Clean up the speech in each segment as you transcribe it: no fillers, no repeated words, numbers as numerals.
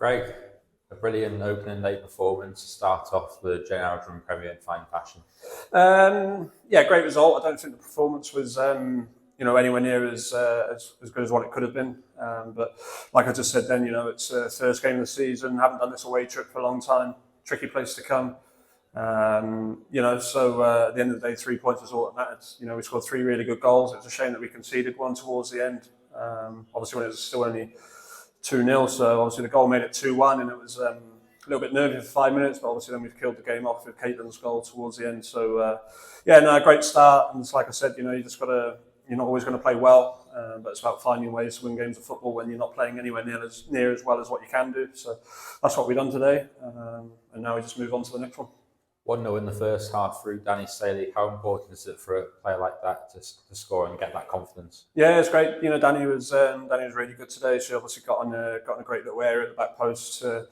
Greg, a brilliant opening day performance to start off the Jane Aldrin Premier in fine fashion. Yeah, great result. I don't think the performance was anywhere near as good as what it could have been. But like I just said then, it's the first game of the season. Haven't done this away trip for a long time. Tricky place to come. So at the end of the day, 3 points was all that mattered. We scored three really good goals. It was a shame that we conceded one towards the end. Obviously, when it was still only 2-0, so obviously the goal made it 2-1, and it was a little bit nervy for 5 minutes, but obviously then we've killed the game off with Caitlin's goal towards the end. So great start. And like I said, you're not always going to play well, but it's about finding ways to win games of football when you're not playing anywhere near as well as what you can do. So that's what we've done today, and now we just move on to the next one. 1-0 in the first half through Danny Staley. How important is it for a player like that to score and get that confidence? Yeah, it's great. Danny was really good today. She obviously got in a great little area at the back post to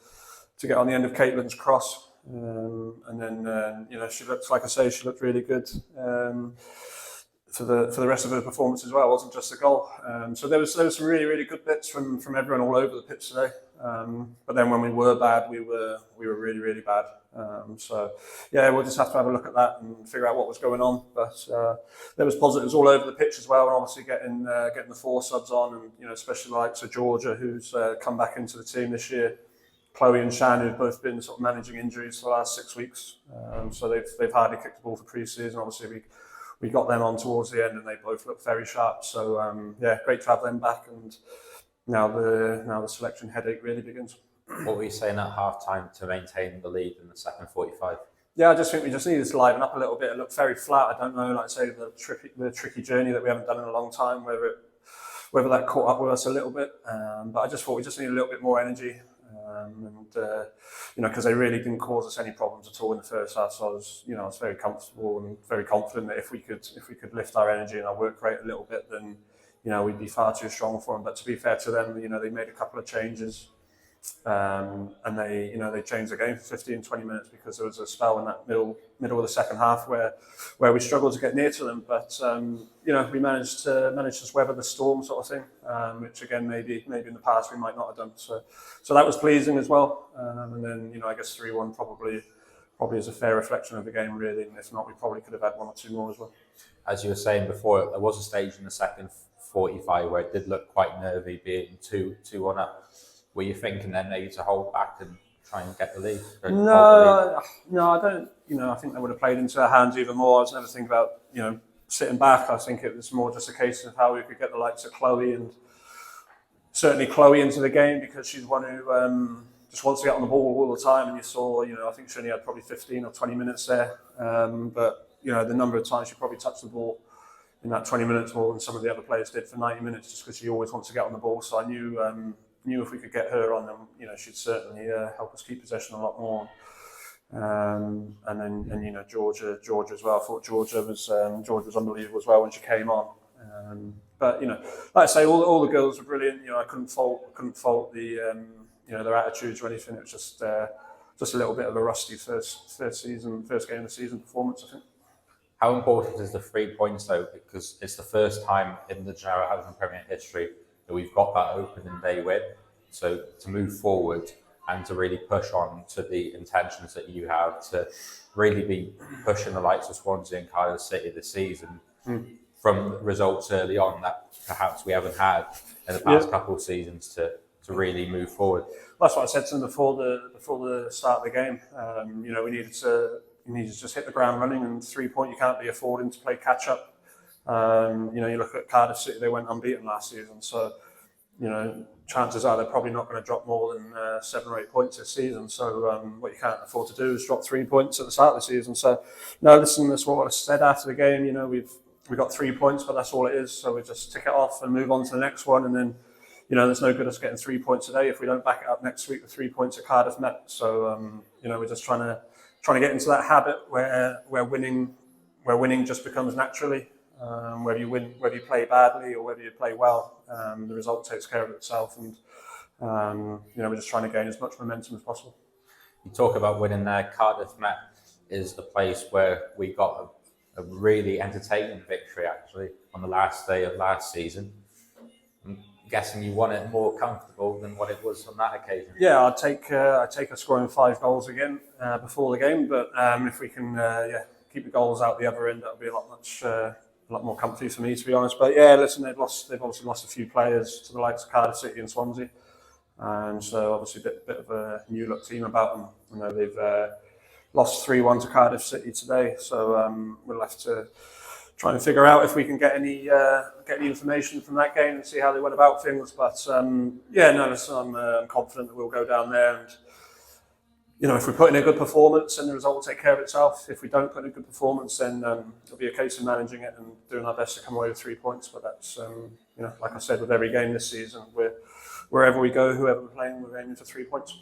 get on the end of Caitlin's cross, and then she looked, like I say, she looked really good for the rest of her performance as well. It wasn't just a goal. So there was some really, really good bits from everyone all over the pitch today. But then when we were bad, we were really, really bad. We'll just have to have a look at that and figure out what was going on. But there was positives all over the pitch as well, and obviously getting the four subs on, and especially like Georgia, who's come back into the team this year. Chloe and Shan, who've both been sort of managing injuries for the last 6 weeks, so they've hardly kicked the ball for pre-season. Obviously, we got them on towards the end, and they both look very sharp. So great to have them back, and now the selection headache really begins. What were you saying at half time to maintain the lead in the second 45? Yeah, I just think we just needed to liven up a little bit. It looked very flat. I don't know, like I say, the tricky journey that we haven't done in a long time, whether that caught up with us a little bit. But I just thought we just needed a little bit more energy. Because they really didn't cause us any problems at all in the first half. So I was very comfortable and very confident that if we could lift our energy and our work rate a little bit, then we'd be far too strong for them. But to be fair to them, they made a couple of changes, and they changed the game for 15-20 minutes because there was a spell in that middle of the second half where we struggled to get near to them. But we managed to just weather the storm, sort of thing, which again maybe in the past we might not have done. So that was pleasing as well. And then I guess 3-1 probably is a fair reflection of the game, really. And if not, we probably could have had one or two more as well. As you were saying before, there was a stage in the second 45 where it did look quite nervy, being 2-1 up. Were you thinking then maybe to hold back and try and get the lead? No, I don't. I think they would have played into our hands even more. I was never thinking about sitting back. I think it was more just a case of how we could get the likes of Chloe, and certainly Chloe, into the game, because she's one who just wants to get on the ball all the time. And you saw, I think she only had probably 15 or 20 minutes there, but the number of times she probably touched the ball in that 20 minutes more than some of the other players did for 90 minutes, just because she always wants to get on the ball. So I knew if we could get her on them, she'd certainly help us keep possession a lot more. And then Georgia as well. I thought Georgia was unbelievable as well when she came on. But like I say, all the girls were brilliant. I couldn't fault the their attitudes or anything. It was just a little bit of a rusty first game of the season performance, I think. How important is the 3 points though? Because it's the first time in the Jane Aldrin Premier history that we've got that opening day win. So to move forward and to really push on to the intentions that you have to really be pushing the likes of Swansea and Cardiff City this season from results early on that perhaps we haven't had in the past couple of seasons to really move forward. That's what I said to them before the start of the game. We needed to just hit the ground running, and 3 point, you can't be affording to play catch up. You look at Cardiff City, they went unbeaten last season, so chances are they're probably not going to drop more than 7 or 8 points this season. So what you can't afford to do is drop 3 points at the start of the season. So no, listen, that's what I said after the game. We got 3 points, but that's all it is. So we just tick it off and move on to the next one, and then there's no good us getting 3 points today if we don't back it up next week with 3 points at Cardiff Met. So we're just trying to get into that habit where winning just becomes naturally. Whether you play badly or whether you play well, the result takes care of itself, and we're just trying to gain as much momentum as possible. You talk about winning there. Cardiff Met is the place where we got a really entertaining victory actually on the last day of last season. guessing you want it more comfortable than what it was on that occasion. Yeah, I'd take us scoring 5 goals again before the game, but if we can keep the goals out the other end, that'll be a lot more comfy for me, to be honest. But yeah, listen, they've obviously lost a few players to the likes of Cardiff City and Swansea, and so obviously a bit of a new look team about them. You know, they've lost 3-1 to Cardiff City today, so we'll have to try and figure out if we can get any information from that game and see how they went about things. But listen, I'm confident that we'll go down there, and you know, if we put in a good performance, then the result will take care of itself. If we don't put in a good performance, then it'll be a case of managing it and doing our best to come away with 3 points. But that's you know, like I said, with every game this season, wherever we go, whoever we're playing, we're aiming for 3 points.